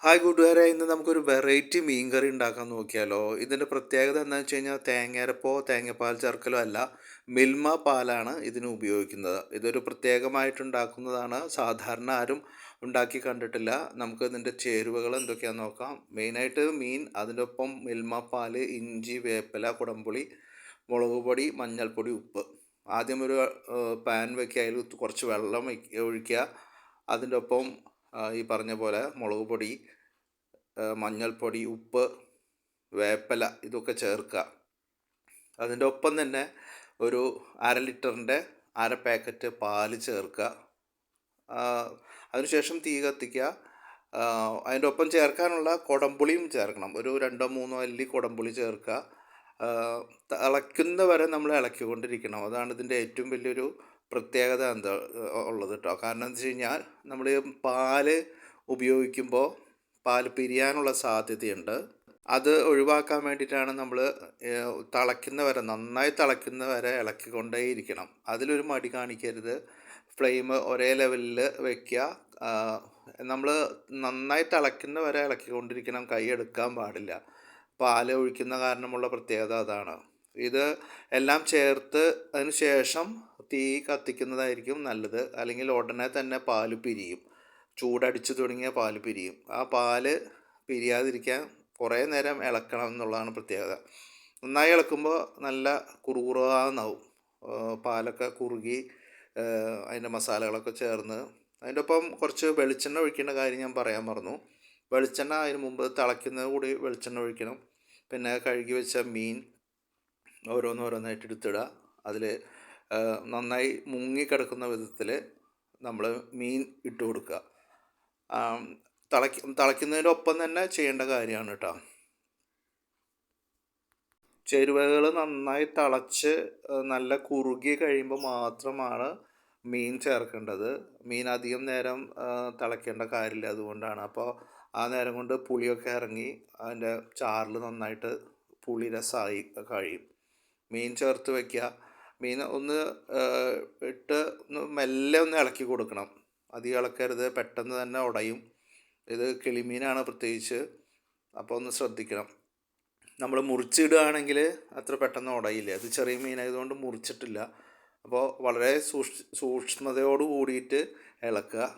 Hi കൂട്ടുകാരെ, ഇന്ന് നമുക്കൊരു വെറൈറ്റി മീൻ കറി ഉണ്ടാക്കാൻ നോക്കിയാലോ. ഇതിൻ്റെ പ്രത്യേകത എന്താണെന്ന് വെച്ച് കഴിഞ്ഞാൽ തേങ്ങയരപ്പോ തേങ്ങാപ്പാൽ ചേർക്കലോ അല്ല, മിൽമ പാലാണ് ഇതിന് ഉപയോഗിക്കുന്നത്. ഇതൊരു പ്രത്യേകമായിട്ടുണ്ടാക്കുന്നതാണ്, സാധാരണ ആരും ഉണ്ടാക്കി കണ്ടിട്ടില്ല. നമുക്ക് ഇതിൻ്റെ ചേരുവകൾ എന്തൊക്കെയാണെന്ന് നോക്കാം. മെയിനായിട്ട് മീൻ, അതിൻ്റെ ഒപ്പം മിൽമ പാൽ, ഇഞ്ചി, വേപ്പില, കുടംപുളി, മുളക് പൊടി, മഞ്ഞൾപ്പൊടി, ഉപ്പ്. ആദ്യം ഒരു പാൻ വയ്ക്കുക, അതിൽ കുറച്ച് വെള്ളം ഒഴിക്കുക. അതിൻ്റെ ഒപ്പം ഈ പറഞ്ഞ പോലെ മുളക് പൊടി, മഞ്ഞൾപ്പൊടി, ഉപ്പ്, വേപ്പില ഇതൊക്കെ ചേർക്കുക. അതിൻ്റെ ഒപ്പം തന്നെ ഒരു ലിറ്ററിൻ്റെ അര പാക്കറ്റ് പാല് ചേർക്കുക. അതിനുശേഷം തീ കത്തിക്കുക. അതിൻ്റെ ഒപ്പം ചേർക്കാനുള്ള കുടംപുളിയും ചേർക്കണം. ഒരു 2-3 അല്ലി കുടംപുളി ചേർക്കുക. തിളയ്ക്കുന്ന വരെ നമ്മൾ ഇളക്കിക്കൊണ്ടിരിക്കണം. അതാണ് ഇതിൻ്റെ ഏറ്റവും വലിയൊരു പ്രത്യേകത ഉള്ളത് കേട്ടോ. കാരണം എന്താ വെച്ച് കഴിഞ്ഞാൽ നമ്മൾ പാല് ഉപയോഗിക്കുമ്പോൾ പാല് പിരിയാനുള്ള സാധ്യതയുണ്ട്. അത് ഒഴിവാക്കാൻ വേണ്ടിയിട്ടാണ് നമ്മൾ നന്നായി തിളയ്ക്കുന്ന വരെ ഇളക്കിക്കൊണ്ടേയിരിക്കണം. അതിലൊരു മടി കാണിക്കരുത്. ഫ്ലെയിം ഒരേ ലെവലിൽ വയ്ക്കുക. നമ്മൾ നന്നായി തിളയ്ക്കുന്ന വരെ ഇളക്കിക്കൊണ്ടിരിക്കണം. കൈ എടുക്കാൻ പാടില്ല. പാല് ഒഴിക്കുന്ന കാരണമുള്ള പ്രത്യേകത അതാണ്. ഇത് എല്ലാം ചേർത്ത് അതിന് ശേഷം തീ കത്തിക്കുന്നതായിരിക്കും നല്ലത്. അല്ലെങ്കിൽ ഉടനെ തന്നെ പാല് പിരിയും. ചൂടടിച്ച് തുടങ്ങിയ പാല് പിരിയും. ആ പാല് പിരിയാതിരിക്കാൻ കുറേ നേരം ഇളക്കണം എന്നുള്ളതാണ് പ്രത്യേകത. നന്നായി ഇളക്കുമ്പോൾ നല്ല കുറുകുറാന്നാവും. പാലൊക്കെ കുറുകി അതിൻ്റെ മസാലകളൊക്കെ ചേർന്ന്. അതിൻ്റെ ഒപ്പം കുറച്ച് വെളിച്ചെണ്ണ ഒഴിക്കേണ്ട കാര്യം ഞാൻ പറയാൻ മറന്നു. വെളിച്ചെണ്ണ അതിന് മുമ്പ് തിളയ്ക്കുന്നത് കൂടി വെളിച്ചെണ്ണ ഒഴിക്കണം. പിന്നെ കഴുകി വെച്ച മീൻ ഓരോന്നോരോന്നായിട്ട് എടുത്തിടുക. അതിൽ നന്നായി മുങ്ങിക്കിടക്കുന്ന വിധത്തിൽ നമ്മൾ മീൻ ഇട്ട് കൊടുക്കുക. തിളയ്ക്കുന്നതിൻ്റെ ഒപ്പം തന്നെ ചെയ്യേണ്ട കാര്യമാണ് കേട്ടോ. ചേരുവകൾ നന്നായി തിളച്ച് നല്ല കുറുകി കഴിയുമ്പോൾ മാത്രമാണ് മീൻ ചേർക്കേണ്ടത്. മീൻ അധികം നേരം തിളയ്ക്കേണ്ട കാര്യമില്ല, അതുകൊണ്ടാണ്. അപ്പോൾ ആ നേരം കൊണ്ട് പുളിയൊക്കെ ഇറങ്ങി അതിൻ്റെ ചാറിൽ നന്നായിട്ട് പുളി രസമായി കഴിയും. മീൻ ചേർത്ത് വയ്ക്കുക. മീൻ ഒന്ന് ഇട്ട് മെല്ലെ ഒന്ന് ഇളക്കി കൊടുക്കണം. അധികം ഇളക്കരുത്, പെട്ടെന്ന് തന്നെ ഉടയും. ഇത് കിളിമീനാണ് പ്രത്യേകിച്ച്, അപ്പോൾ ഒന്ന് ശ്രദ്ധിക്കണം. നമ്മൾ മുറിച്ചിടുകയാണെങ്കിൽ അത്ര പെട്ടെന്ന് ഉടയില്ല. അത് ചെറിയ മീനായതുകൊണ്ട് മുറിച്ചിട്ടില്ല. അപ്പോൾ വളരെ സൂക്ഷ്മതയോട് കൂടിയിട്ട് ഇളക്കുക.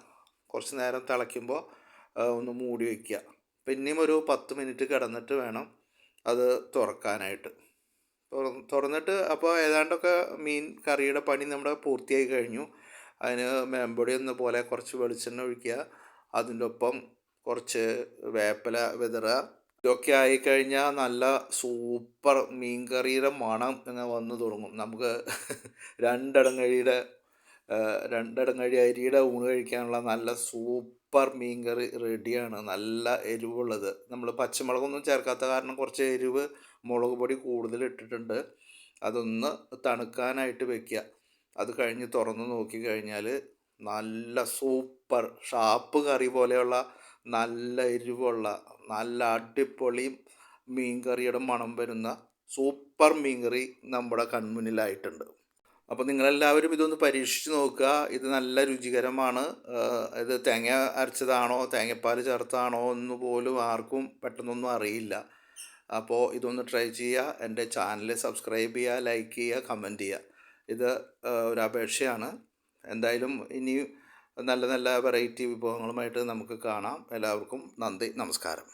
കുറച്ച് നേരം തിളയ്ക്കുമ്പോൾ ഒന്ന് മൂടി വയ്ക്കുക. പിന്നെയും ഒരു 10 മിനിറ്റ് കിടന്നിട്ട് വേണം അത് തുറക്കാനായിട്ട്. തുറന്നിട്ട് അപ്പോൾ ഏതാണ്ടൊക്കെ മീൻ കറിയുടെ പണി നമ്മുടെ പൂർത്തിയായി കഴിഞ്ഞു. അതിന് മേമ്പൊടി എന്ന പോലെ കുറച്ച് വെളിച്ചെണ്ണ ഒഴിക്കുക. അതിൻ്റെ ഒപ്പം കുറച്ച് വേപ്പില വിതറുക. ഇതൊക്കെ ആയിക്കഴിഞ്ഞാൽ നല്ല സൂപ്പർ മീൻ കറിയുടെ മണം ഇങ്ങനെ വന്നു തുടങ്ങും. നമുക്ക് രണ്ടിടങ്ങഴി അരിയുടെ ഊണ് കഴിക്കാനുള്ള നല്ല സൂപ്പർ മീൻ കറി റെഡിയാണ്. നല്ല എരിവുള്ളത്. നമ്മൾ പച്ചമുളകൊന്നും ചേർക്കാത്ത കാരണം കുറച്ച് എരിവ് മുളക് പൊടി കൂടുതൽ ഇട്ടിട്ടുണ്ട്. അതൊന്ന് തണുക്കാനായിട്ട് വെക്കുക. അത് കഴിഞ്ഞ് തുറന്ന് നോക്കിക്കഴിഞ്ഞാൽ നല്ല സൂപ്പർ ഷാപ്പ് കറി പോലെയുള്ള നല്ല എരിവുള്ള നല്ല അടിപൊളി മീൻ കറിയുടെ മണം വരുന്ന സൂപ്പർ മീൻ കറി നമ്മുടെ കൺമുന്നിലായിട്ടുണ്ട്. അപ്പോൾ നിങ്ങളെല്ലാവരും ഇതൊന്ന് പരീക്ഷിച്ച് നോക്കുക. ഇത് നല്ല രുചികരമാണ്. ഇത് തേങ്ങ അരച്ചതാണോ തേങ്ങാപ്പാൽ ചേർത്താണോ എന്ന് പോലും ആർക്കും പെട്ടെന്നൊന്നും അറിയില്ല. അപ്പോൾ ഇതൊന്ന് ട്രൈ ചെയ്യുക. എൻ്റെ ചാനൽ സബ്സ്ക്രൈബ് ചെയ്യുക, ലൈക്ക് ചെയ്യുക, കമൻറ്റ് ചെയ്യുക. ഇത് ഒരു അപേക്ഷയാണ്. എന്തായാലും ഇനിയും നല്ല നല്ല വെറൈറ്റി വിഭവങ്ങളുമായിട്ട് നമുക്ക് കാണാം. എല്ലാവർക്കും നന്ദി, നമസ്കാരം.